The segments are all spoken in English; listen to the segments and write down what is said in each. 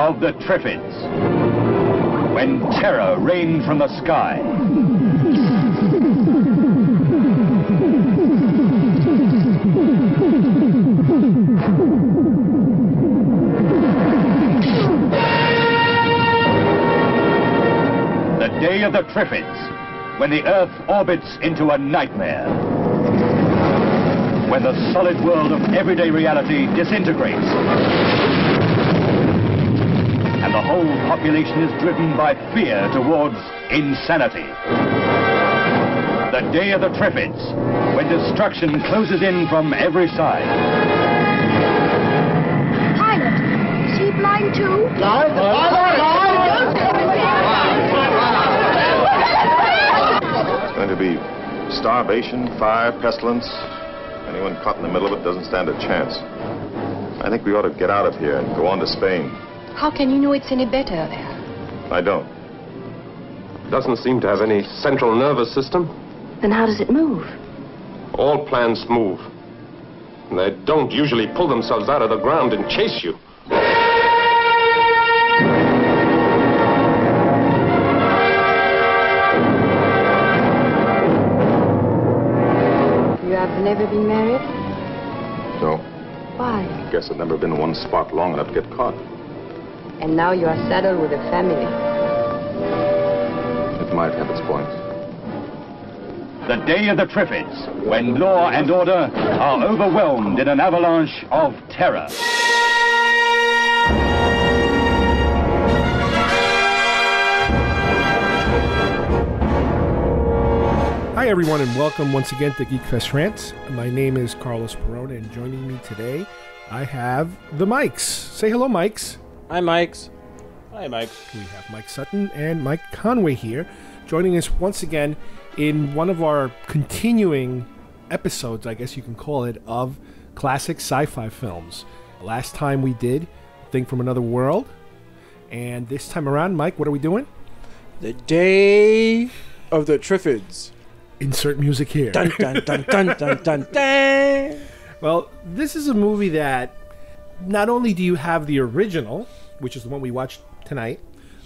of the Triffids, when terror rained from the sky. The day of the Triffids, when the Earth orbits into a nightmare. When the solid world of everyday reality disintegrates. And the whole population is driven by fear towards insanity. The day of the Triffids, when destruction closes in from every side. Pilot, is he blind too? It's going to be starvation, fire, pestilence. Anyone caught in the middle of it doesn't stand a chance. I think we ought to get out of here and go on to Spain. How can you know it's any better there? I don't. Doesn't seem to have any central nervous system. Then how does it move? All plants move. And they don't usually pull themselves out of the ground and chase you. You have never been married? No. Why? Guess I've never been in one spot long enough to get caught. And now you are saddled with a family. It might have its points. The day of the Triffids, when law and order are overwhelmed in an avalanche of terror. Hi everyone and welcome once again to Geekfest Rants. My name is Carlos Perona and joining me today I have the Mikes. Say hello, Mikes. Hi, Mikes. Hi, Mike. We have Mike Sutton and Mike Conway here, joining us once again in one of our continuing episodes, I guess you can call it, of classic sci-fi films. Last time we did Thing from Another World, and this time around, Mike, what are we doing? The Day of the Triffids. Insert music here. Dun, dun, dun, dun, dun, dun, dun. Well, this is a movie that not only do you have the original, which is the one we watched tonight,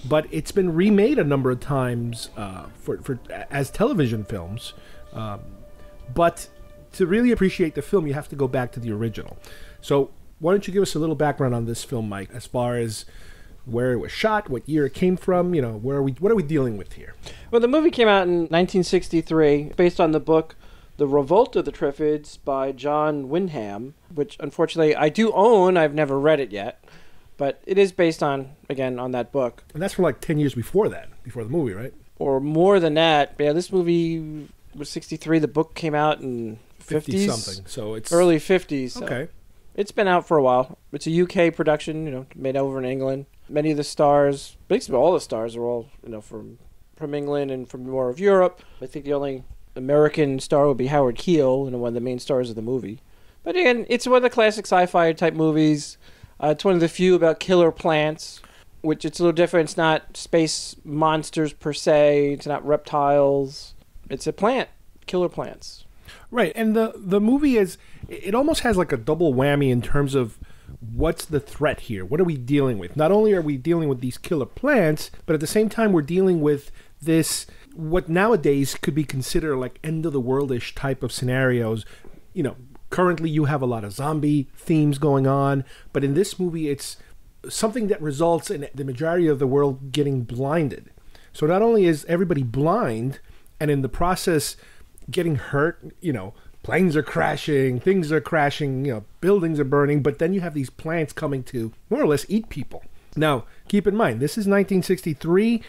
but it's been remade a number of times as television films. But to really appreciate the film, you have to go back to the original. So why don't you give us a little background on this film, Mike, as far as where it was shot, what year it came from, you know, what are we dealing with here? Well, the movie came out in 1963, based on the book The Revolt of the Triffids by John Wyndham, which unfortunately I do own. I've never read it yet, but it is based on that book. And that's from like 10 years before that, before the movie, right? Or more than that. Yeah, this movie was 63. The book came out in 50s. something. So it's early 50s. So okay. It's been out for a while. It's a UK production, made over in England. Many of the stars, basically all the stars, are all from England and from more of Europe. I think the only American star would be Howard Keel, one of the main stars of the movie. But again, it's one of the classic sci-fi type movies. It's one of the few about killer plants, which it's a little different. It's not space monsters per se. It's not reptiles. It's a plant, killer plants. Right, and the movie it almost has like a double whammy in terms of what's the threat here? What are we dealing with? Not only are we dealing with these killer plants, but at the same time we're dealing with this, what nowadays could be considered like end-of-the-world-ish type of scenarios. Currently you have a lot of zombie themes going on, but in this movie it's something that results in the majority of the world getting blinded. So not only is everybody blind, and in the process getting hurt, planes are crashing, things are crashing, buildings are burning, but then you have these plants coming to more or less eat people. Now, keep in mind, this is 1963.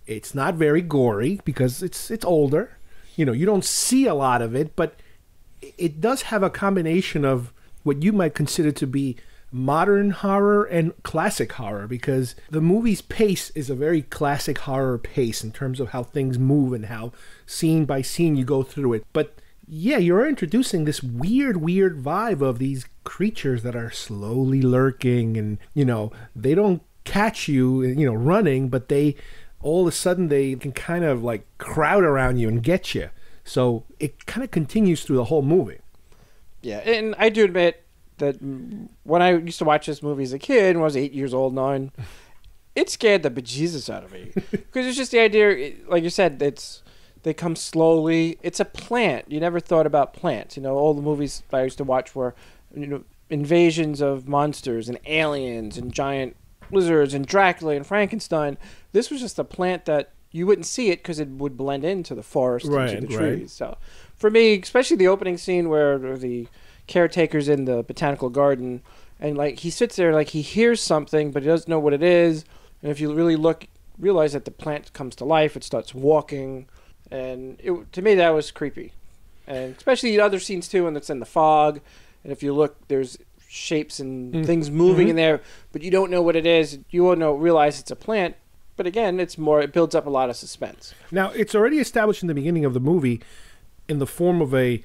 It's not very gory because it's older. You don't see a lot of it, but it does have a combination of what you might consider to be modern horror and classic horror, because the movie's pace is a very classic horror pace in terms of how things move and how scene by scene you go through it. But yeah, you're introducing this weird vibe of these creatures that are slowly lurking, and they don't catch you running, but they all of a sudden they can kind of like crowd around you and get you. So it kind of continues through the whole movie. Yeah, and I do admit that when I used to watch this movie as a kid, when I was 8 years old, 9, it scared the bejesus out of me. Because it's just the idea, like you said, they come slowly. It's a plant. You never thought about plants. You know, all the movies I used to watch were, you know, invasions of monsters and aliens and giant lizards and Dracula and Frankenstein. This was just a plant that you wouldn't see it because it would blend into the forest, into the trees. So for me, especially the opening scene where the caretaker's in the botanical garden and like he sits there like he hears something but he doesn't know what it is. And if you really look, realize that the plant comes to life, it starts walking. And to me, that was creepy. And especially the other scenes too, when it's in the fog. And if you look, there's shapes and things moving in there, but you don't know what it is. You won't realize it's a plant. But again, it builds up a lot of suspense. Now, it's already established in the beginning of the movie in the form of an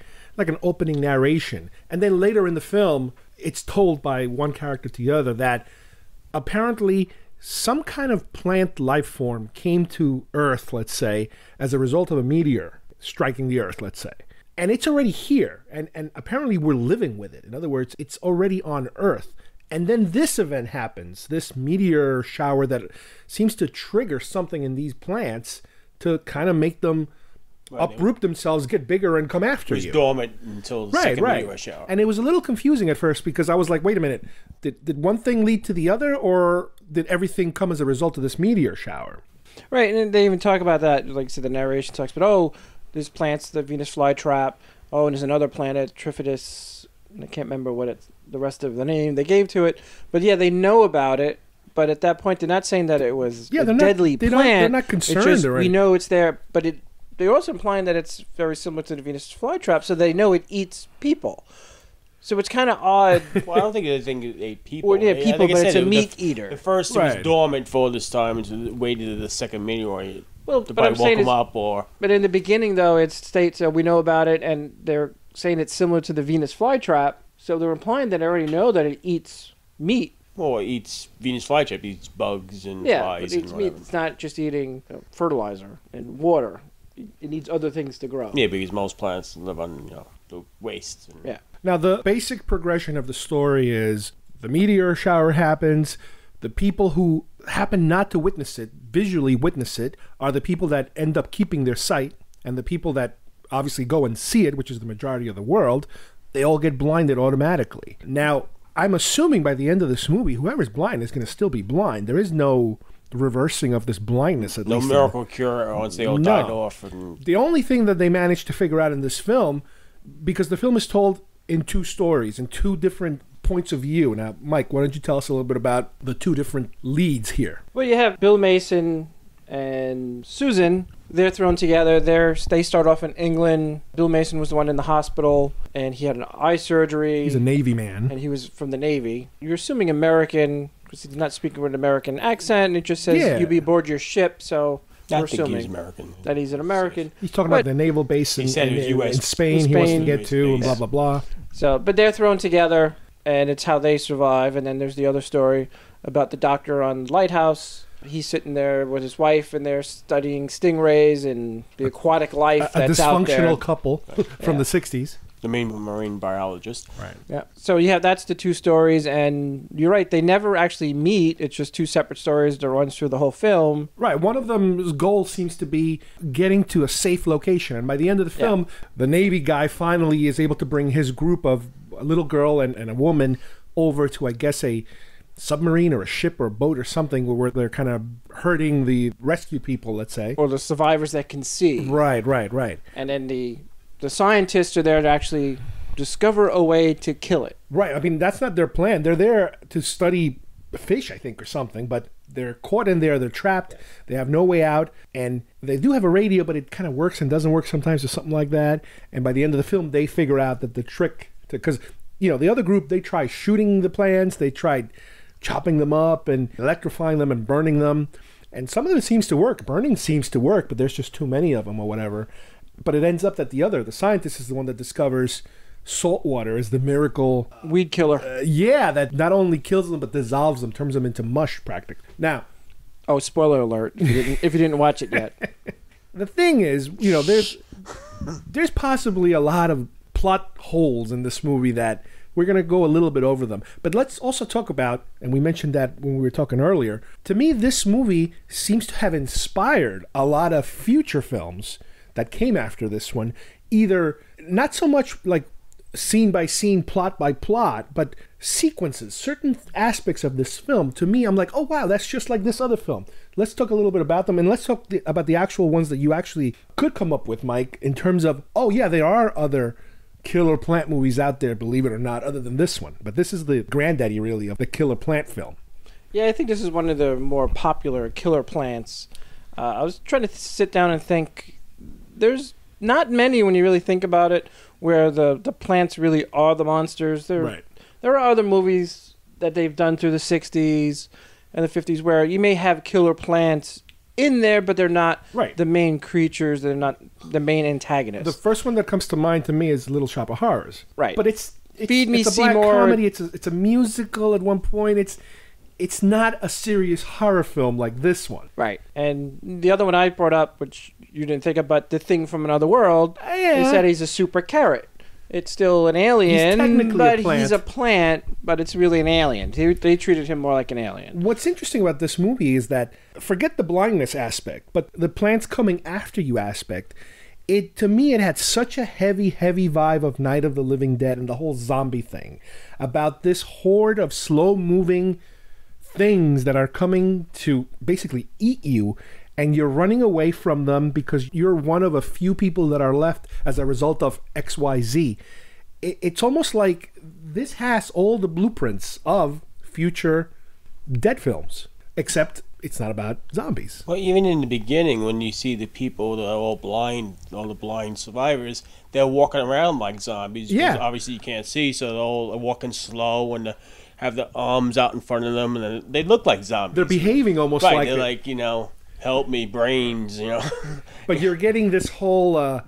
opening narration. And then later in the film, it's told by one character to the other that apparently some kind of plant life form came to Earth, let's say, as a result of a meteor striking the Earth, let's say. And it's already here. And apparently we're living with it. In other words, it's already on Earth. And then this event happens, this meteor shower that seems to trigger something in these plants to kind of make them uproot themselves, get bigger, and come after you. It was dormant until the second meteor shower. And it was a little confusing at first because I was like, wait a minute, did one thing lead to the other, or did everything come as a result of this meteor shower? Right, and they even talk about that, like I said, the narration talks about, there's plants, the Venus flytrap, and there's another planet, Triffids, and I can't remember what the rest of the name they gave to it, but yeah, they know about it, but at that point they're not saying that it was a deadly plant. They're not concerned. It's just, we know it's there, but they're also implying that it's very similar to the Venus flytrap, so they know it eats people. So it's kind of odd. Well, I don't think it ate people. Well, yeah, people, but it's a meat eater. At first, it was dormant for all this time until waited to the second meteor to probably woke them up. But in the beginning, though, it states we know about it, and they're saying it's similar to the Venus flytrap. So they're implying that they already know that it eats meat. Well, it eats Venus flytrap, it eats bugs and flies. It eats meat. It's not just eating fertilizer and water. It needs other things to grow. Yeah, because most plants live on the waste. Yeah. Now, the basic progression of the story is the meteor shower happens. The people who happen not to witness it, visually witness it, are the people that end up keeping their sight. And the people that obviously go and see it, which is the majority of the world, they all get blinded automatically. Now, I'm assuming by the end of this movie, whoever's blind is going to still be blind. There is no reversing of this blindness, at least. No miracle cure once they all died off. The only thing that they managed to figure out in this film, because the film is told in two stories, in two different points of view. Now, Mike, why don't you tell us a little bit about the two different leads here? Well, you have Bill Mason and Susan. They're thrown together. They start off in England. Bill Mason was the one in the hospital, and he had an eye surgery. He's a Navy man. And he was from the Navy. You're assuming American, because he's not speaking with an American accent, and it just says you'll be aboard your ship, so we're assuming he's American. That he's an American. He's talking about the naval base in Spain he wants to get to, and blah, blah, blah. So, but they're thrown together, and it's how they survive. And then there's the other story about the doctor on the lighthouse. He's sitting there with his wife, and they're studying stingrays and the aquatic life that's out there. A dysfunctional couple from the 60s. The main marine biologist. Right. Yeah. So, that's the two stories, and you're right, they never actually meet. It's just two separate stories that runs through the whole film. Right. One of them's goal seems to be getting to a safe location, and by the end of the film, the Navy guy finally is able to bring his group of a little girl and a woman over to, I guess, a submarine or a ship or a boat or something where they're kind of hurting the rescue people, let's say. Or the survivors that can see. Right. And then the scientists are there to actually discover a way to kill it. Right. I mean, that's not their plan. They're there to study fish, I think, or something, but they're caught in there. They're trapped. They have no way out. And they do have a radio, but it kind of works and doesn't work sometimes or something like that. And by the end of the film, they figure out that the trick, because, the other group, they try shooting the plants. They tried chopping them up and electrifying them and burning them. And some of it seems to work. Burning seems to work, but there's just too many of them or whatever. But it ends up that the scientist is the one that discovers salt water is the miracle weed killer. That not only kills them but dissolves them, turns them into mush practically. Now, spoiler alert! If you didn't watch it yet. The thing is, there's possibly a lot of plot holes in this movie that we're going to go a little bit over them. But let's also talk about, and we mentioned that when we were talking earlier, to me, this movie seems to have inspired a lot of future films that came after this one, either not so much like scene by scene, plot by plot, but sequences, certain aspects of this film. To me, I'm like, oh wow, that's just like this other film. Let's talk a little bit about them, and let's talk about the actual ones that you actually could come up with, Mike, in terms of, oh yeah, there are other killer plant movies out there, believe it or not, other than this one. But this is the granddaddy, really, of the killer plant film. Yeah, I think this is one of the more popular killer plants. I was trying to sit down and think, there's not many, when you really think about it, where the plants really are the monsters. There are other movies that they've done through the 60s and the 50s where you may have killer plants in there, but they're not the main creatures. They're not the main antagonists. The first one that comes to mind to me is Little Shop of Horrors. Right. But it's Feed Me, it's a black Seymour. comedy. It's a musical at one point. It's not a serious horror film like this one. Right. And the other one I brought up, which you didn't think of, but The Thing from Another World, they said he's a super carrot. It's still an alien, but he's a plant, but it's really an alien. They treated him more like an alien. What's interesting about this movie is that, forget the blindness aspect, but the plants coming after you aspect, to me, it had such a heavy, heavy vibe of Night of the Living Dead and the whole zombie thing, about this horde of slow-moving things that are coming to basically eat you, and you're running away from them because you're one of a few people that are left as a result of XYZ. It's almost like this has all the blueprints of future Dead films, except it's not about zombies. Well, even in the beginning, when you see the people that are all blind, all the blind survivors, they're walking around like zombies. Yeah. Obviously, you can't see, so they're all walking slow and have their arms out in front of them, and they look like zombies. They're behaving almost right, like they're like, help me, brains, But you're getting this whole,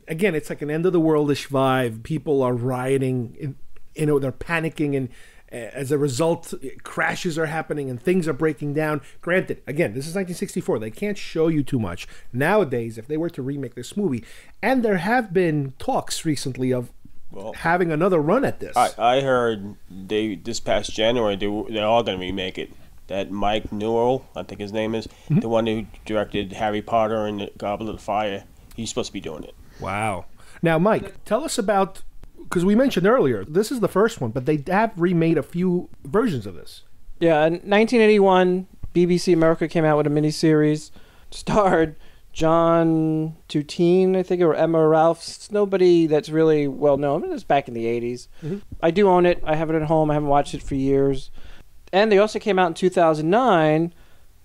again, it's like an end of the worldish vibe. People are rioting, they're panicking, and as a result, crashes are happening and things are breaking down. Granted, again, this is 1964. They can't show you too much. Nowadays, if they were to remake this movie, and there have been talks recently of having another run at this. I heard this past January they're all going to remake it. That Mike Newell, I think his name is, the one who directed Harry Potter and the Goblet of Fire, he's supposed to be doing it. Wow. Now, Mike, tell us about, because we mentioned earlier, this is the first one, but they have remade a few versions of this. Yeah, in 1981, BBC America came out with a miniseries, starred John Tutine, I think, or Emma Ralphs. Nobody that's really well known. It was back in the 80s. I do own it. I have it at home. I haven't watched it for years. And they also came out in 2009.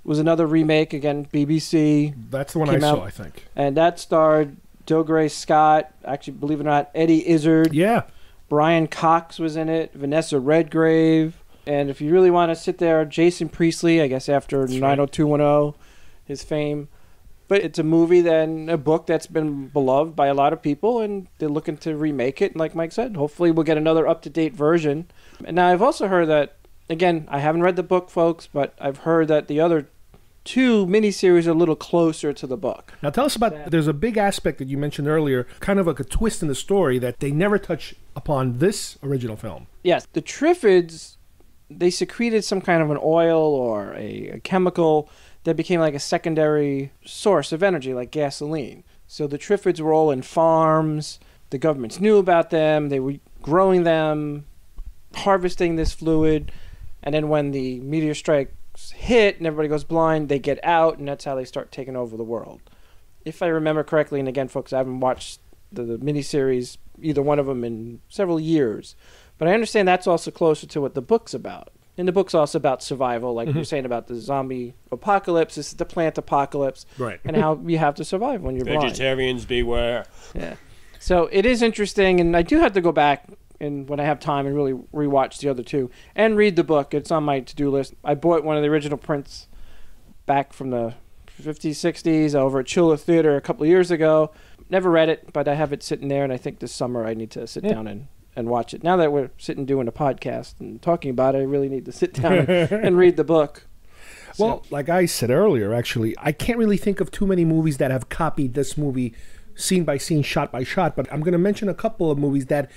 Was another remake, again, BBC. That's the one I saw, I think. And that starred Dougray Scott, actually, believe it or not, Eddie Izzard. Yeah. Brian Cox was in it, Vanessa Redgrave. And if you really want to sit there, Jason Priestley, I guess after 90210, his fame. But it's a movie, then a book that's been beloved by a lot of people, and they're looking to remake it. And like Mike said, hopefully we'll get another up-to-date version. And now I've also heard that, again, I haven't read the book, folks, but I've heard that the other two miniseries are a little closer to the book. Now tell us about, there's a big aspect that you mentioned earlier, kind of like a twist in the story that they never touch upon this original film. Yes, the Triffids, they secreted some kind of an oil or a chemical that became like a secondary source of energy, like gasoline. So the Triffids were all in farms. The governments knew about them. They were growing them, harvesting this fluid. And then when the meteor strikes hit and everybody goes blind, they get out, and that's how they start taking over the world. If I remember correctly, and again, folks, I haven't watched the miniseries, either one of them, in several years. But I understand that's also closer to what the book's about. And the book's also about survival, like you're saying about the zombie apocalypse. This is the plant apocalypse. Right. And how you have to survive when you're blind. Vegetarians beware. Yeah. So it is interesting, and I do have to go back and when I have time and really rewatch the other two and read the book. It's on my to-do list. I bought one of the original prints back from the 50s, 60s over at Chiller Theater a couple of years ago. Never read it, but I have it sitting there, and I think this summer I need to sit down and watch it. Now that we're sitting doing a podcast and talking about it, I really need to sit down and read the book. Well, like I said earlier, actually, I can't really think of too many movies that have copied this movie scene by scene, shot by shot, but I'm going to mention a couple of movies that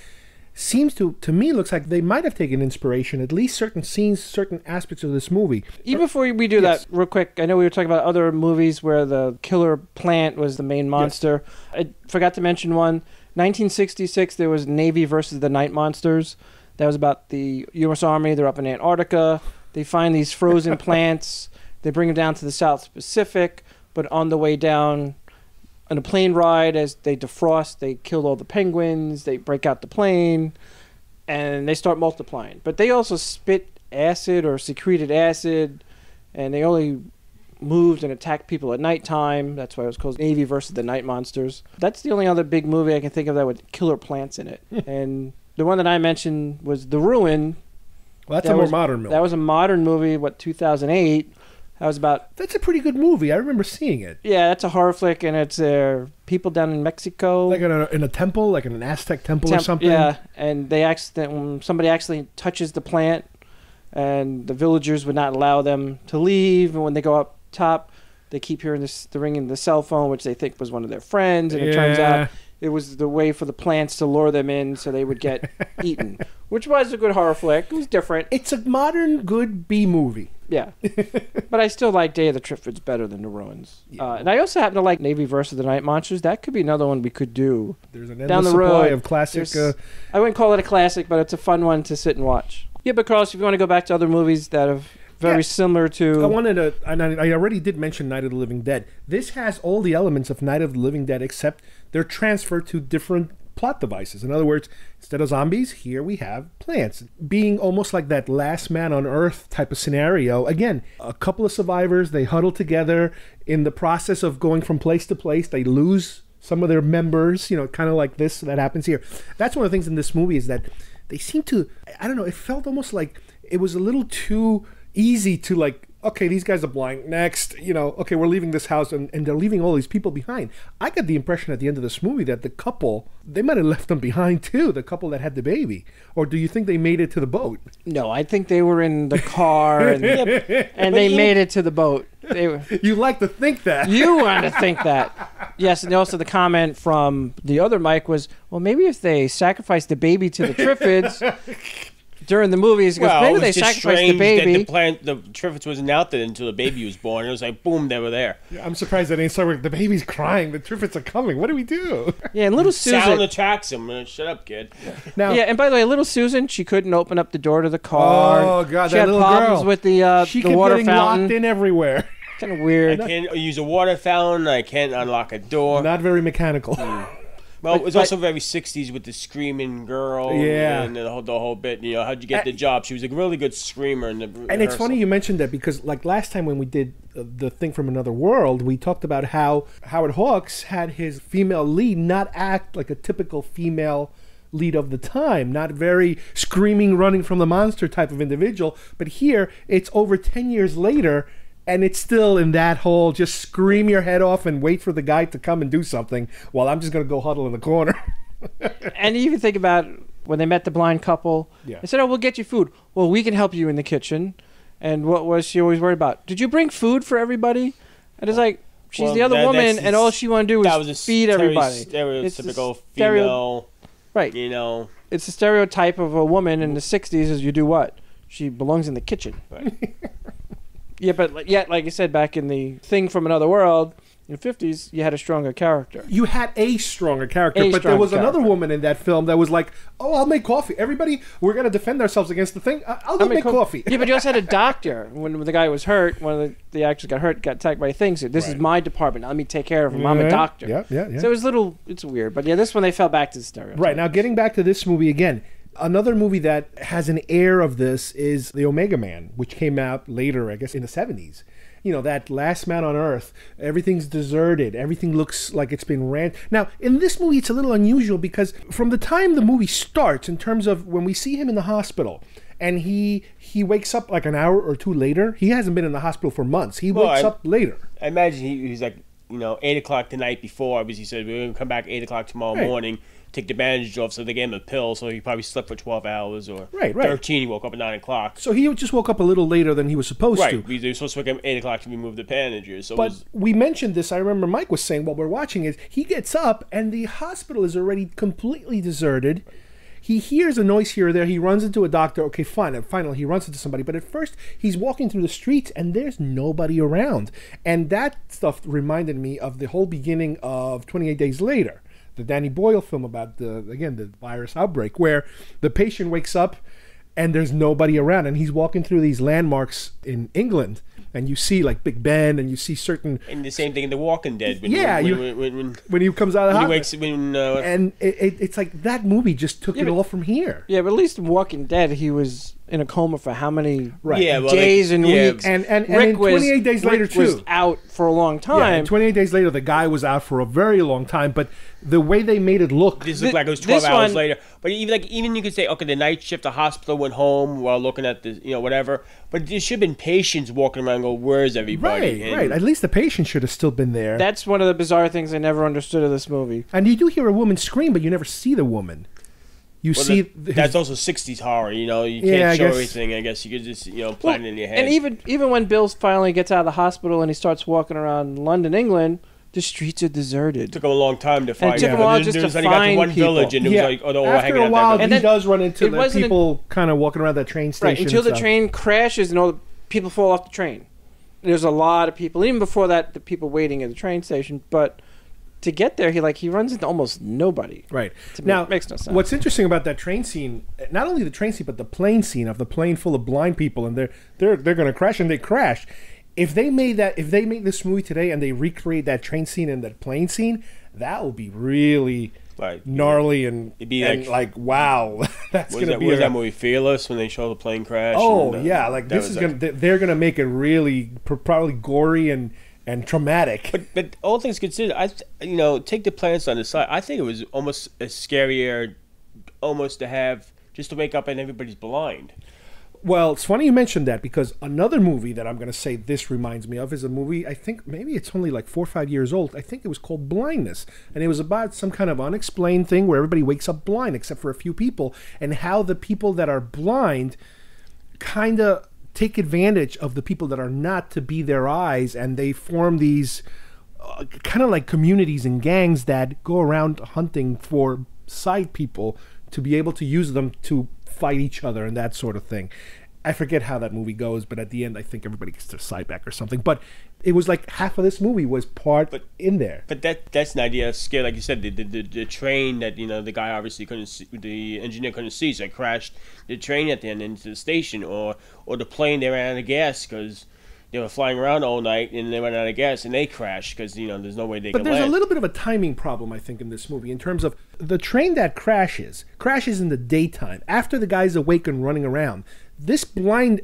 seems to me, looks like they might have taken inspiration, at least certain scenes, certain aspects of this movie. Even before we do that, real quick, I know we were talking about other movies where the killer plant was the main monster. Yes. I forgot to mention one. 1966, there was Navy versus the Night Monsters. That was about the U.S. Army. They're up in Antarctica. They find these frozen plants. They bring them down to the South Pacific, but on the way down on a plane ride, as they defrost, they kill all the penguins, they break out the plane, and they start multiplying. But they also spit acid or secreted acid, and they only moved and attacked people at nighttime. That's why it was called Navy versus the Night Monsters. That's the only other big movie I can think of that with killer plants in it. And the one that I mentioned was The Ruin. Well, that's a more modern movie. That was a modern movie, 2008. That was about... That's a pretty good movie. I remember seeing it. Yeah, that's a horror flick, and it's people down in Mexico. Like in a temple, like in an Aztec temple or something? Yeah, and somebody accidentally touches the plant, and the villagers would not allow them to leave, and when they go up top, they keep hearing the ringing the cell phone, which they think was one of their friends, and it turns out it was the way for the plants to lure them in so they would get eaten, which was a good horror flick. It was different. It's a modern, good B-movie. Yeah. But I still like Day of the Triffids better than The Ruins. Yeah. And I also happen to like Navy versus the Night Monsters. That could be another one we could do. There's an endless supply of classic... I wouldn't call it a classic, but it's a fun one to sit and watch. Yeah, but Carlos, if you want to go back to other movies that have very similar to... I already did mention Night of the Living Dead. This has all the elements of Night of the Living Dead, except they're transferred to different plot devices. In other words, instead of zombies, here we have plants. Being almost like that Last Man on Earth type of scenario. Again, a couple of survivors, they huddle together. In the process of going from place to place, they lose some of their members, kind of like this that happens here. That's one of the things in this movie is that they seem to, I don't know, it felt almost like it was a little too easy to like, okay, these guys are blind. Next, okay, we're leaving this house, and they're leaving all these people behind. I got the impression at the end of this movie that the couple, they might have left them behind too, the couple that had the baby. Or do you think they made it to the boat? No, I think they were in the car, and they made it to the boat. You like to think that. You want to think that. Yes, and also the comment from the other Mike was, well, maybe if they sacrificed the baby to the Triffids... During the movies, because maybe they sacrificed the baby. The Triffids wasn't out there until the baby was born. It was like, boom, they were there. Yeah, I'm surprised they didn't start with, the baby's crying, the Triffids are coming. What do we do? Yeah, and little Susan... Sound attracts him. Shut up, kid. Now, yeah, and by the way, little Susan, she couldn't open up the door to the car. Oh, God, she that had little problems girl. With the water fountain. She kept getting locked in everywhere. Kind of weird. I can't use a water fountain. I can't unlock a door. Not very mechanical. Well, it was also very 60s with the screaming girl. Yeah. And the whole bit. How'd you get the job? She was a really good screamer. And it's funny you mentioned that because, like, last time when we did the thing from Another World, we talked about how Howard Hawks had his female lead not act like a typical female lead of the time, not very screaming, running from the monster type of individual. But here, it's over 10 years later, and it's still in that whole just scream your head off and wait for the guy to come and do something while I'm just going to go huddle in the corner. And you even think about when they met the blind couple. Yeah. They said, oh, we'll get you food. Well, we can help you in the kitchen. And what was she always worried about? Did you bring food for everybody? And it's like, she's the other woman, and all she wanted to do was feed everybody. Stereotypical female, right. It's the stereotype of a woman in the 60s is you do what? She belongs in the kitchen. Right. Yeah, but yet, like you said, back in the thing from Another World, in the 50s, you had a stronger character. You had a stronger character, but there was another woman in that film that was like, oh, I'll make coffee. Everybody, we're going to defend ourselves against the thing. I'll go make coffee. Yeah, but you also had a doctor. When the guy was hurt, one of the actors got attacked by things. This is my department. Let me take care of him. I'm a doctor. Yeah. So it's weird. But yeah, this one they fell back to the stereotype. Right, now getting back to this movie again, another movie that has an air of this is The Omega Man, which came out later, I guess, in the 70s. That Last Man on Earth, everything's deserted, everything looks like it's been ran. Now, in this movie, it's a little unusual because from the time the movie starts, in terms of when we see him in the hospital, and he wakes up like an hour or two later, he hasn't been in the hospital for months. He wakes up later. I imagine he's like, 8 o'clock the night before, because he said, we're going to come back 8 o'clock tomorrow morning. Take the bandage off, so they gave him a pill, so he probably slept for 12 hours, or 13, he woke up at 9 o'clock. So he just woke up a little later than he was supposed to. Right, they were supposed to wake up at 8 o'clock to remove the bandages. So but we mentioned this, I remember Mike was saying while we're watching it, he gets up, and the hospital is already completely deserted. he hears a noise here or there. He runs into a doctor. Okay, fine. And finally, he runs into somebody. But at first, he's walking through the streets and there's nobody around. And that stuff reminded me of the whole beginning of 28 Days Later, the Danny Boyle film about the virus outbreak, where the patient wakes up and there's nobody around, and he's walking through these landmarks in England, and you see like Big Ben, and you see certain. And the same thing in The Walking Dead. When he comes out of the hospital. And it's like that movie just took it all from here. Yeah, but at least in Walking Dead, he was in a coma for how many days and weeks? And Rick in 28 Days Later, Rick was out for a long time. Yeah, 28 Days Later, the guy was out for a very long time, but the way they made it look... This looked like it was 12 hours later. But even you could say, okay, the night shift, the hospital went home while looking at the, whatever. But there should have been patients walking around and go, where's everybody? Right. At least the patient should have still been there. That's one of the bizarre things I never understood of this movie. And you do hear a woman scream, but you never see the woman. That's also 60s horror, you can't show everything. I guess you could just, plan it in your head. And even when Bill finally gets out of the hospital and he starts walking around London, England, the streets are deserted. It took him a long time to find. And it took him a while just to find one people. Village, and it was like, after a while, he does run into the people kind of walking around that train station. Right, until the train crashes and all the people fall off the train. There's a lot of people. Even before that, the people waiting at the train station, but to get there, he runs into almost nobody. Right. Now, it makes no sense. What's interesting about that train scene, not only the train scene, but the plane scene of the plane full of blind people, and they're going to crash, and they crash. If they make this movie today and they recreate that train scene and that plane scene, that will be really gnarly and it'd be like wow, that's going to be. Was that movie Fearless when they show the plane crash? Oh yeah, like this is they're going to make it really probably gory and traumatic. But all things considered, take the planets on the side. I think it was almost scarier, almost to have just to wake up and everybody's blind. Well, it's funny you mentioned that, because another movie that I'm going to say this reminds me of is a movie, I think maybe it's only like 4 or 5 years old. I think it was called Blindness. And it was about some kind of unexplained thing where everybody wakes up blind except for a few people, and how the people that are blind kind of take advantage of the people that are not to be their eyes, and they form these kind of like communities and gangs that go around hunting for sight people to be able to use them to fight each other and that sort of thing. I forget how that movie goes, but at the end I think everybody gets their sight back or something. But it was like half of this movie was in there. But that's an idea of scare, like you said, the train that the guy obviously couldn't see, the engineer couldn't see, so it crashed the train at the end into the station, or the plane, they ran out of gas because they were flying around all night and they ran out of gas and they crashed because there's no way they could land. But there's a little bit of a timing problem, I think, in this movie in terms of the train that crashes in the daytime after the guy's awake and running around. This blind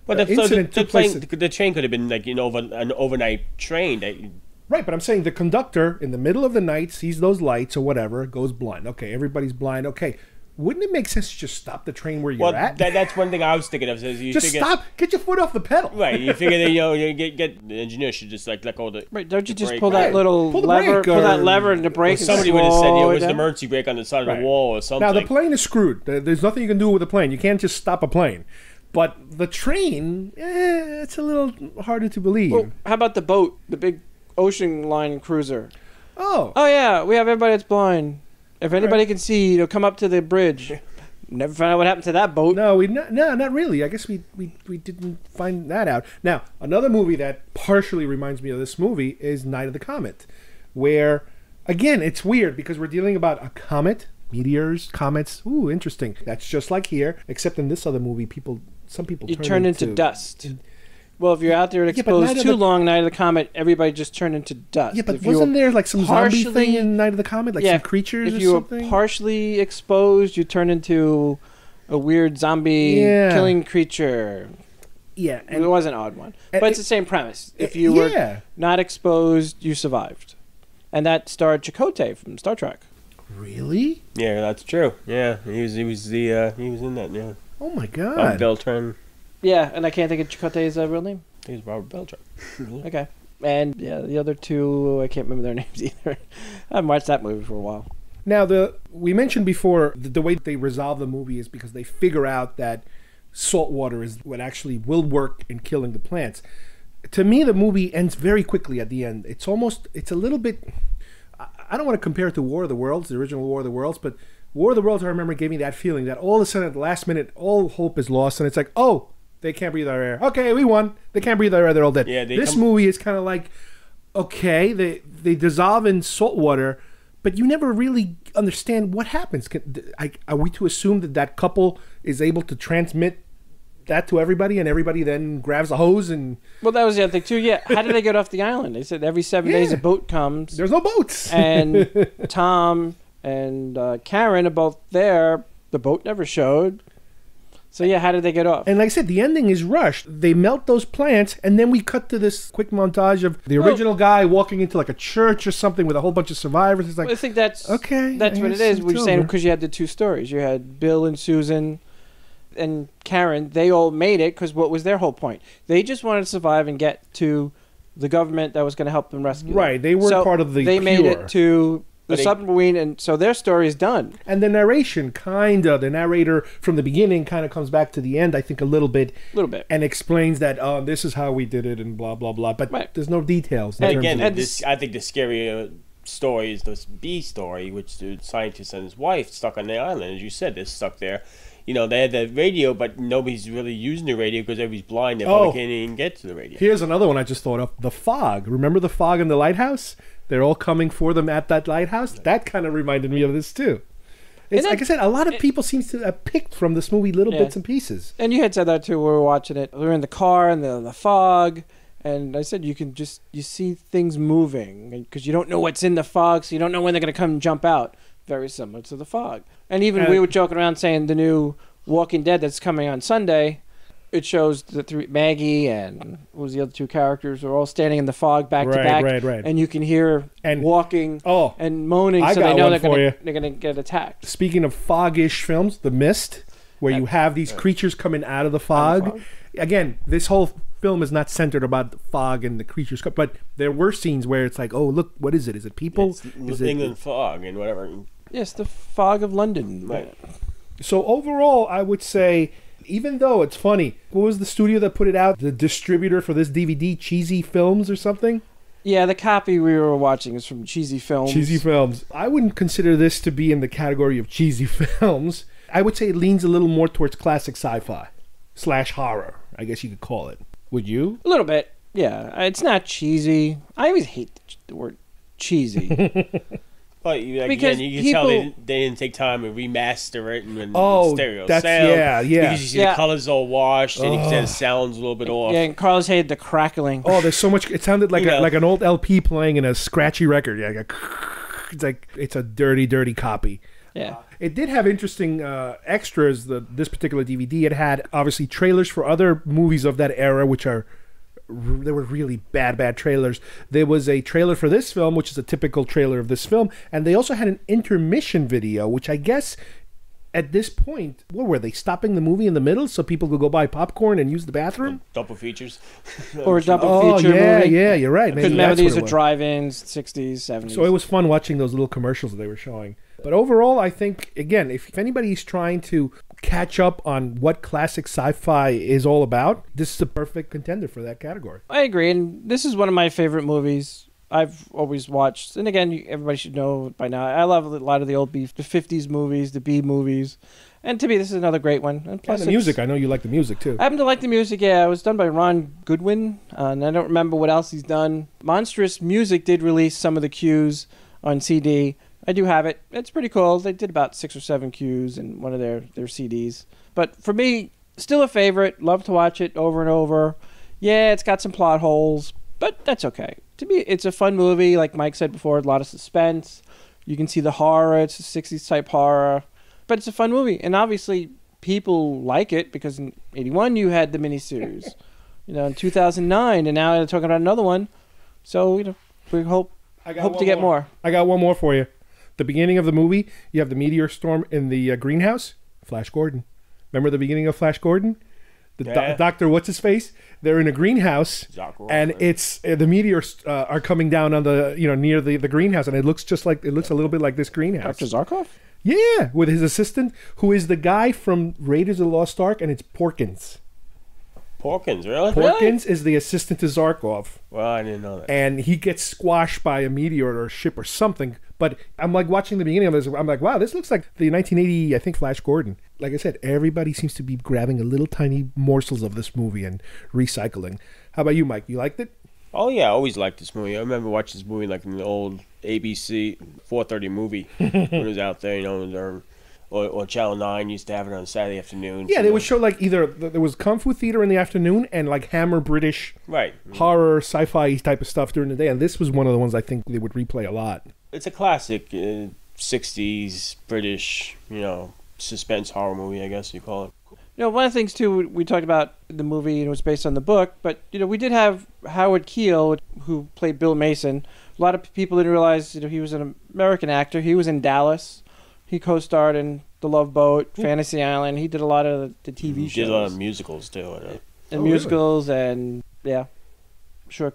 incident took place. The train could have been like an overnight train. Right, but I'm saying the conductor in the middle of the night sees those lights or whatever, goes blind. Okay, everybody's blind. Okay. Wouldn't it make sense to just stop the train where you're at? That's one thing I was thinking of. Stop, get your foot off the pedal. Right, you figure that the engineer should just let go of the. Right, don't you just pull that little lever, pull that lever and the brake? Somebody would have said, it was the emergency brake on the side of the wall or something. Now the plane is screwed. There's nothing you can do with the plane. You can't just stop a plane. But the train, it's a little harder to believe. Well, how about the boat, the big ocean line cruiser? Oh yeah, we have everybody that's blind. If anybody can see, come up to the bridge. Never found out what happened to that boat. No, not really. I guess we didn't find that out. Now, another movie that partially reminds me of this movie is Night of the Comet, where, again, it's weird because we're dealing about a comet, meteors, comets. Ooh, interesting. That's just like here, except in this other movie, some people turn into dust. Well, if you're out there and exposed too long, Night of the Comet, everybody just turned into dust. Yeah, but wasn't there like some zombie thing in Night of the Comet? Like some creatures or something? If you were partially exposed, you turn into a weird zombie killing creature. Yeah. It was an odd one. But it's the same premise. If you were not exposed, you survived. And that starred Chakotay from Star Trek. Really? Yeah, that's true. Yeah, he was in that, yeah. Oh my God. Beltran. Yeah, and I can't think of Chakotay's real name. He's Robert Beltran. Okay. And the other two, I can't remember their names either. I haven't watched that movie for a while. Now, we mentioned before the way they resolve the movie is because they figure out that salt water is what actually will work in killing the plants. To me, the movie ends very quickly at the end. It's a little bit... I don't want to compare it to War of the Worlds, the original War of the Worlds, but War of the Worlds, I remember, gave me that feeling that all of a sudden at the last minute, all hope is lost, and it's like, oh, they can't breathe our air. Okay, we won. They can't breathe our air. They're all dead. Yeah, this movie is kind of like, okay, they dissolve in salt water, but you never really understand what happens. Are we to assume that that couple is able to transmit that to everybody, and everybody then grabs a hose and... Well, that was the other thing, too. Yeah, how did they get off the island? They said every 7 days a boat comes. There's no boats. And Tom and Karen are both there. The boat never showed. So, yeah, how did they get off? And like I said, the ending is rushed. They melt those plants, and then we cut to this quick montage of the original guy walking into like a church or something with a whole bunch of survivors. It's like, I think that's okay. That's what it is. We're saying because you had the two stories. You had Bill and Susan and Karen. They all made it because what was their whole point? They just wanted to survive and get to the government that was going to help them rescue them. Right. They weren't part of the They cure. made it to the submarine, and so their story is done. And the narration, the narrator from the beginning kind of comes back to the end, I think, a little bit. And explains that, this is how we did it and blah, blah, blah. But there's no details. And again, I think the scary story is this B story, which the scientist and his wife stuck on the island. As you said, they're stuck there. You know, they had the radio, but nobody's really using the radio because everybody's blind. They probably can't even get to the radio. Here's another one I just thought of. The fog. Remember the fog in the lighthouse? They're all coming for them at that lighthouse. That kind of reminded me of this, too. It's, like I said, a lot of people seem to have picked from this movie little bits and pieces. And you had said that, too, when we were watching it. We were in the car and the fog. And I said you see things moving because you don't know what's in the fog, so you don't know when they're going to come and jump out. Very similar to the fog. And even we were joking around saying the new Walking Dead that's coming on Sunday, it shows the Maggie and what was the other two characters are all standing in the fog back to back. Right. And you can hear walking and moaning, so they know they're going to get attacked. Speaking of fog-ish films, The Mist, where you have these creatures coming out of the fog. Again, this whole film is not centered about the fog and the creatures, but there were scenes where it's like, oh, look, what is it? Is it people? Is it England fog and whatever? Yes, the fog of London. Right. So overall, I would say, even though it's funny, what was the studio that put it out? The distributor for this DVD, Cheesy Films or something? Yeah, the copy we were watching is from Cheesy Films. Cheesy Films. I wouldn't consider this to be in the category of cheesy films. I would say it leans a little more towards classic sci-fi / horror, I guess you could call it. Would you? A little bit, yeah. It's not cheesy. I always hate the word cheesy. But again, you can tell they didn't take time to remaster it and stereo that's, sound. Yeah. Because you see the colors all washed and you can see the sounds a little bit off. Yeah, and Carlos hated the crackling. Oh, there's so much. It sounded like like an old LP playing in a scratchy record. Yeah, it's like it's a dirty, dirty copy. Yeah. It did have interesting extras, this particular DVD. It had, obviously, trailers for other movies of that era, which are... There were really bad trailers. There was a trailer for this film, which is a typical trailer of this film. And they also had an intermission video, which I guess... At this point, what were they, stopping the movie in the middle so people could go buy popcorn and use the bathroom? Double features. Or a double feature movie. Yeah, you're right. Because remember, these are drive-ins, 60s, 70s. So it was fun watching those little commercials that they were showing. But overall, I think, again, if anybody's trying to catch up on what classic sci-fi is all about, this is a perfect contender for that category. I agree, and this is one of my favorite movies. I've always watched, and again, everybody should know by now, I love a lot of the old the 50s movies, the B movies, and to me, this is another great one. And plus, the music, I know you like the music, too. I happen to like the music, yeah. It was done by Ron Goodwin, and I don't remember what else he's done. Monstrous Music did release some of the cues on CD. I do have it. It's pretty cool. They did about 6 or 7 cues in one of their CDs. But for me, still a favorite. Love to watch it over and over. Yeah, it's got some plot holes, but that's okay. To me, it's a fun movie. Like Mike said before, a lot of suspense. You can see the horror. It's a 60s type horror. But it's a fun movie. And obviously, people like it because in 81, you had the miniseries. In 2009, and now they're talking about another one. So, we hope to get more. I got one more for you. The beginning of the movie, you have the meteor storm in the greenhouse. Flash Gordon. Remember the beginning of Flash Gordon? Doctor, what's his face? They're in a greenhouse, and it's the meteors are coming down on the near the greenhouse, and it looks a little bit like this greenhouse. Dr. Zarkov? Yeah, with his assistant, who is the guy from Raiders of the Lost Ark, and it's Porkins. Porkins, really? Porkins is the assistant to Zarkov. Well, I didn't know that. And he gets squashed by a meteor or a ship or something, But I'm like watching the beginning of this. I'm like, wow, this looks like the 1980, I think, Flash Gordon. Like I said, everybody seems to be grabbing a little tiny morsels of this movie and recycling. How about you, Mike? You liked it? Oh yeah, I always liked this movie. I remember watching this movie like in the old ABC 4:30 movie when it was out there, or Channel 9 used to have it on Saturday afternoon. Yeah, they would show like either there was Kung Fu Theater in the afternoon and like Hammer British horror, sci-fi type of stuff during the day. And this was one of the ones I think they would replay a lot. It's a classic 60s British, suspense horror movie, I guess you call it. One of the things, too, we talked about in the movie, and it was based on the book, but, we did have Howard Keel, who played Bill Mason. A lot of people didn't realize, he was an American actor. He was in Dallas. He co-starred in The Love Boat, Fantasy Island. He did a lot of the TV shows. He did a lot of musicals, too. And musicals and,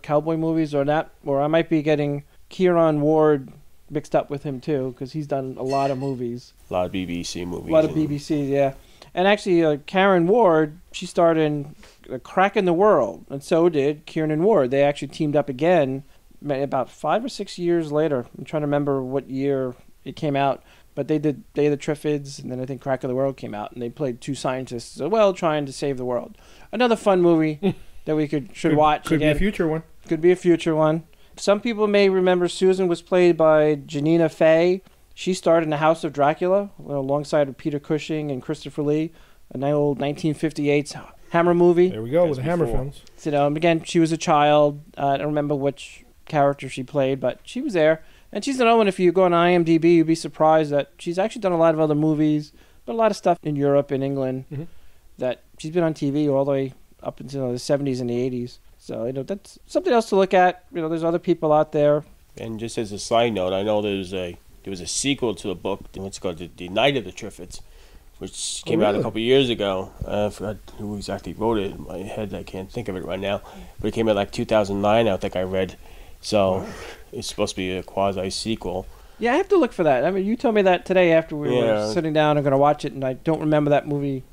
cowboy movies or not. Or I might be getting Kieran Ward mixed up with him, too, because he's done a lot of movies. A lot of BBC movies. A lot of BBC, yeah. And actually, Karen Ward, she starred in A Crack in the World, and so did Kieran Ward. They actually teamed up again about 5 or 6 years later. I'm trying to remember what year it came out, but they did Day of the Triffids, and then I think Crack of the World came out, and they played two scientists as well trying to save the world. Another fun movie that we should watch could again. Could be a future one. Could be a future one. Some people may remember Susan was played by Janina Fey. She starred in The House of Dracula alongside Peter Cushing and Christopher Lee, an old 1958 Hammer movie. There we go, with the Hammer films. Again, she was a child. I don't remember which character she played, but she was there. And she's another one, if you go on IMDb, you'd be surprised that she's actually done a lot of other movies, but a lot of stuff in Europe and England that she's been on TV all the way up until the 70s and the 80s. So, that's something else to look at. There's other people out there. And just as a side note, I know there was a sequel to the book, what's called The Night of the Triffids, which came out a couple of years ago. I forgot who exactly wrote it. In my head, I can't think of it right now. But it came out like 2009, I think I read. So it's supposed to be a quasi-sequel. Yeah, I have to look for that. I mean, you told me that today after we were sitting down and going to watch it, and I don't remember that movie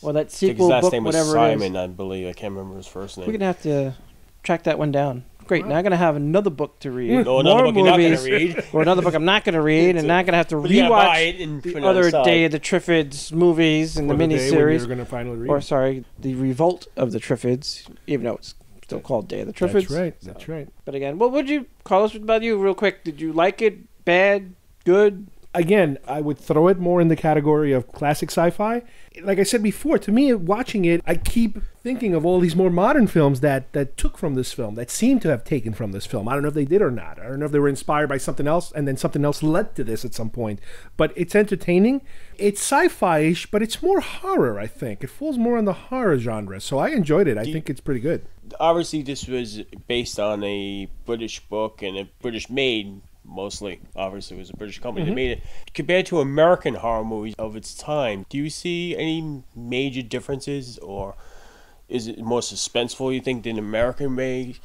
or that sequel book, whatever it is. His last name was Simon, I believe. I can't remember his first name. We're going to have to track that one down. Great. Now I'm going to have another book to read. No, another book you're not going to read. Or another book I'm not going to read, and now I'm going to have to rewatch the other Day of the Triffids movies and the miniseries. You're going to finally read. Or, sorry, The Revolt of the Triffids, even though it's still called Day of the Triffids. That's right. But again, what would you, Carlos, about you real quick? Did you like it? Bad? Good? Again, I would throw it more in the category of classic sci-fi. Like I said before, to me, watching it, I keep thinking of all these more modern films that took from this film, that seem to have taken from this film. I don't know if they did or not. I don't know if they were inspired by something else, and then something else led to this at some point. But it's entertaining. It's sci-fi-ish, but it's more horror, I think. It falls more on the horror genre. So I enjoyed it. I think it's pretty good. Obviously, this was based on a British book and a British made. Mostly, obviously, it was a British company that made it. Compared to American horror movies of its time, do you see any major differences, or is it more suspenseful, you think, than American made?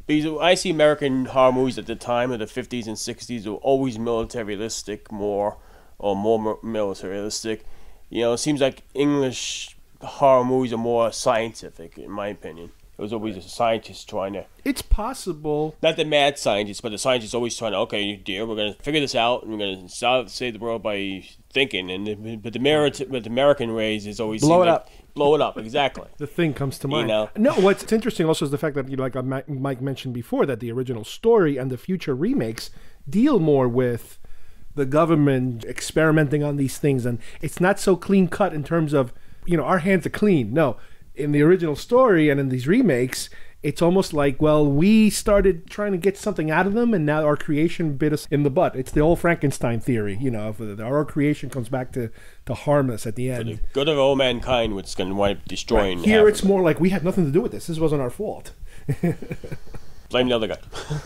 Because I see American horror movies at the time of the 50s and 60s were always militaristic, more militaristic. It seems like English horror movies are more scientific, in my opinion. It was always a scientist trying to... It's possible. Not the mad scientist, but the scientist always trying to, okay, dear, we're going to figure this out, and we're going to save the world by thinking. But the American ways is always... Blow it up. Blow it up, exactly. The thing comes to mind. No, what's interesting also is the fact that, like Mike mentioned before, that the original story and the future remakes deal more with the government experimenting on these things. And it's not so clean-cut in terms of, our hands are clean. No. In the original story and in these remakes, it's almost like, well, we started trying to get something out of them, and now our creation bit us in the butt. It's the old Frankenstein theory, our creation comes back to harm us at the end. For the good of all mankind, what's going to wind up destroying. Right. Here, it's more like we had nothing to do with this. This wasn't our fault. Blame the other guy.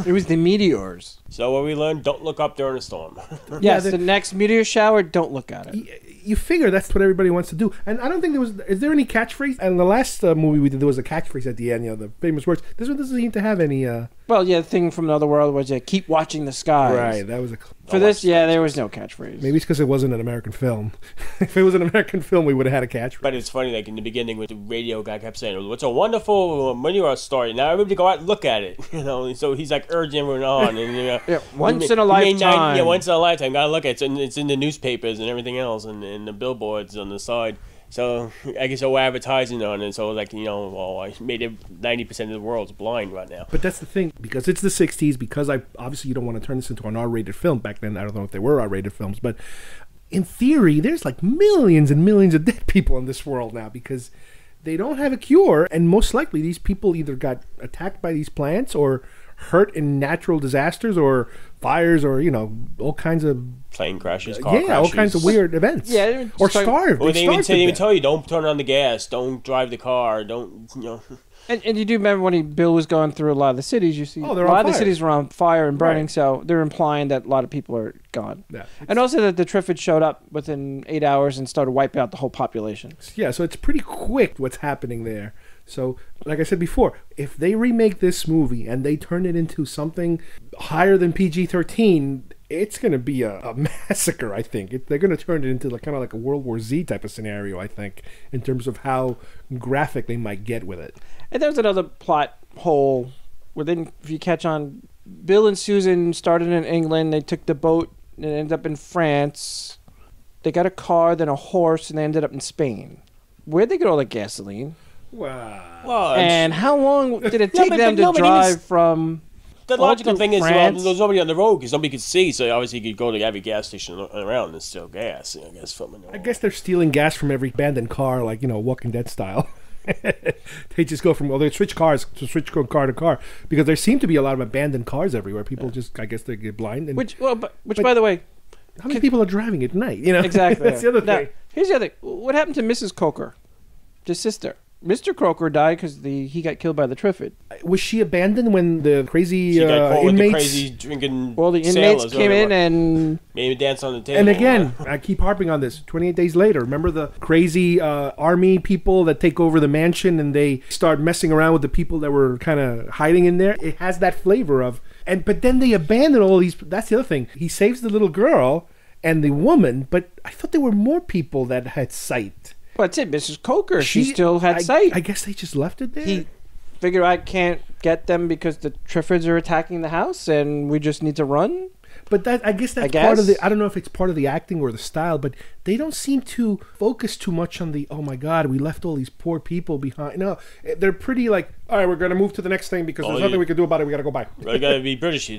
It was the meteors. So what we learned, don't look up during a storm. Yes, the next meteor shower, don't look at it. You figure that's what everybody wants to do. And I don't think is there any catchphrase? And the last movie we did, there was a catchphrase at the end, the famous words. This one doesn't seem to have any... Well, yeah, the thing from Another World was keep watching the skies. Right, that was For this, there was no catchphrase. Maybe it's because it wasn't an American film. If it was an American film, we would have had a catchphrase. But it's funny, like in the beginning, with the radio guy kept saying, "What's a wonderful meteor story." Now everybody go out and look at it. So he's like urging everyone on, and once in a lifetime. Once in a lifetime, gotta look at it. It's in the newspapers and everything else, and the billboards on the side. So I guess we're advertising on it. So like I made it 90% of the world's blind right now. But that's the thing, because it's the '60s. Because obviously you don't want to turn this into an R-rated film. Back then, I don't know if they were R-rated films, but in theory, there's like millions and millions of dead people in this world now because they don't have a cure, and most likely these people either got attacked by these plants or hurt in natural disasters or fires or all kinds of plane crashes, car crashes. All kinds of weird events. Or starved. Or they even tell you, don't turn on the gas, don't drive the car, don't. And you do remember when Bill was going through a lot of the cities, you see a lot of the cities were on fire and burning, so they're implying that a lot of people are gone. Yeah, and also that the Triffids showed up within 8 hours and started wiping out the whole population. Yeah, so it's pretty quick what's happening there. So, like I said before, if they remake this movie and they turn it into something higher than PG-13, it's going to be a massacre, I think. They're going to turn it into kind of like a World War Z type of scenario, I think, in terms of how graphic they might get with it. And there's another plot hole where then, if you catch on, Bill and Susan started in England. They took the boat and ended up in France. They got a car, then a horse, and they ended up in Spain. Where'd they get all the gasoline? Wow. And how long did it take them to drive from... The logical thing is, there's nobody on the road because nobody could see, so obviously you could go to every gas station around and there's still gas. I guess they're stealing gas from every abandoned car, like, Walking Dead style. They just go they switch cars, from car to car, because there seem to be a lot of abandoned cars everywhere. People I guess they get blind. And, which by the way... How many people are driving at night, Exactly. That's the other thing. Here's the other thing. What happened to Mrs. Coker, the sister? Mr. Croker died because he got killed by the Triffid. Was she abandoned when the crazy got inmates? The crazy drinking. Well, the inmates came in and made him dance on the table. And again, I keep harping on this. 28 days later, remember the crazy army people that take over the mansion and they start messing around with the people that were kind of hiding in there. It has that flavor of, but then they abandon all these. That's the other thing. He saves the little girl and the woman, but I thought there were more people that had sight. Well, that's it, Mrs. Coker. She still had sight. I guess they just left it there. He figured I can't get them because the Triffids are attacking the house and we just need to run. But I guess that's part of the... I don't know if it's part of the acting or the style, but they don't seem to focus too much on the, oh my God, we left all these poor people behind. No, they're pretty like, all right, we're going to move to the next thing because there's nothing we can do about it. We got to go by. You got to be British,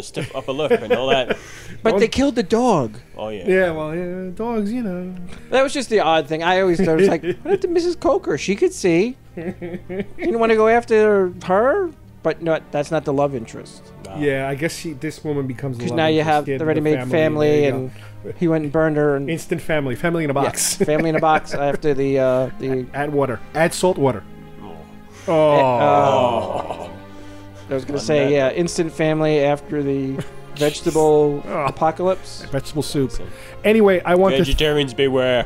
stiff upper lip and all that. But they killed the dog. Oh, yeah. Yeah, well, dogs, That was just the odd thing. I always thought, it was like, what happened to Mrs. Coker? She could see. You didn't want to go after her? But no, that's not the love interest. No. Yeah, I guess this woman becomes the love interest. Because now you have the ready-made family and he went and burned her. And instant family in a box. Yeah, family in a box after the add water, add salt water. I was going to say, instant family after the vegetable apocalypse. Vegetable soup. Anyway, I want vegetarians beware.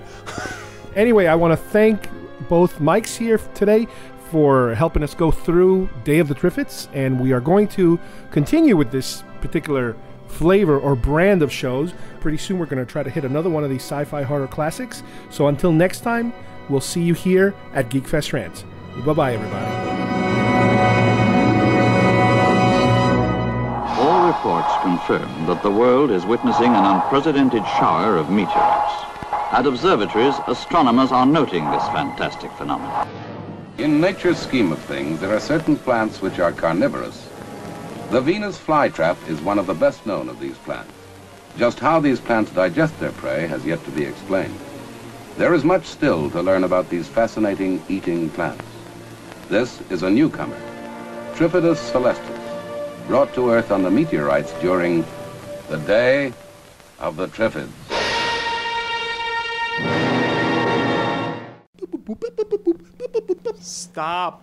Anyway, I want to thank both Mikes here today for helping us go through Day of the Triffids, and we are going to continue with this particular flavor or brand of shows. Pretty soon we're going to try to hit another one of these sci-fi horror classics. So until next time, we'll see you here at Geekfest Rants. Bye-bye, everybody. All reports confirm that the world is witnessing an unprecedented shower of meteorites. At observatories, astronomers are noting this fantastic phenomenon. In nature's scheme of things, there are certain plants which are carnivorous. The Venus flytrap is one of the best known of these plants. Just how these plants digest their prey has yet to be explained. There is much still to learn about these fascinating eating plants. This is a newcomer, Triffidus celestis, brought to Earth on the meteorites during the Day of the Triffids. Stop.